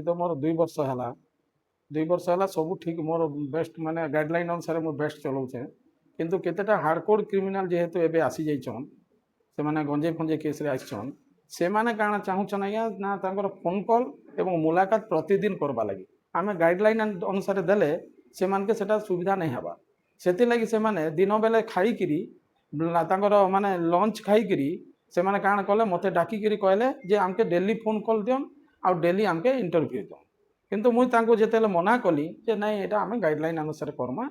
तो मोर 2 वर्ष है 2 वर्ष है सब ठीक मोर बेस्ट माने गाइडलाइन अनुसार मु बेस्ट चलाऊे किंतु केतेटा हार्डकोर क्रिमिनाल जेहेतु एबे आसी जाइछन से माने गंजे फंजे केस रे आइछन से माने काना चाहूछन आज्ञा ना तांकर फोन कॉल एवं मुलाकात प्रतिदिन करबा लगी आमे गाइडलाइन अनुसार देले से मानके सेटा सुविधा नहीं हबा सेति लगी से माने दिन बेले खाई किरी तांकर माने लंच खाई किरी से माने काना कले मते डाकी किरी कहले जे आमके डेली फोन कॉल दियन आ डेली आमके इंटरव्यू दियन किंतु मुई तांको जेतेले मना कली जे नहीं एटा आमे गाइडलाइन अनुसार करमा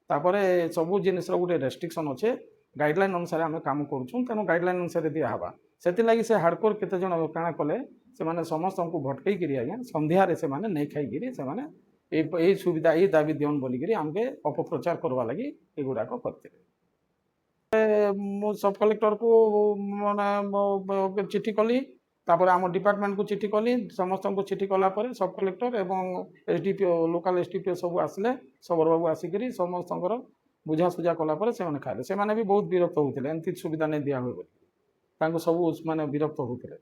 तापरे सबु जिनिस रो गुटे रेस्ट्रिक्शन अच्छे गाइडलाइन अनुसार आम कम करूँ तेणु गाइडलाइन अनुसार दिहवा से लगी से हार्डकोर केते जन काଣା कले से माने समस्त को भटकई आज्ञा संध्यारे से माने नहीं खाई से माने ए सुविधा ये दाबी दियन बोलिकी आमके अपप्रचार करवा लगी एगुड़ाक करते मु सब कलेक्टर को माने चिठी कली तापर आम डिपार्टमेंट को चिठी कली समस्त को चिठी कला पर सब कलेक्टर एवं एसडीपीओ लोकल एसडीपीओ सब आसले सबर बाबू आसिक समस्त बुझासुझा कलापर से खाइले से भी बहुत विरक्त होते एमती सुविधा नहीं दिया हुए सब माने विरक्त होते।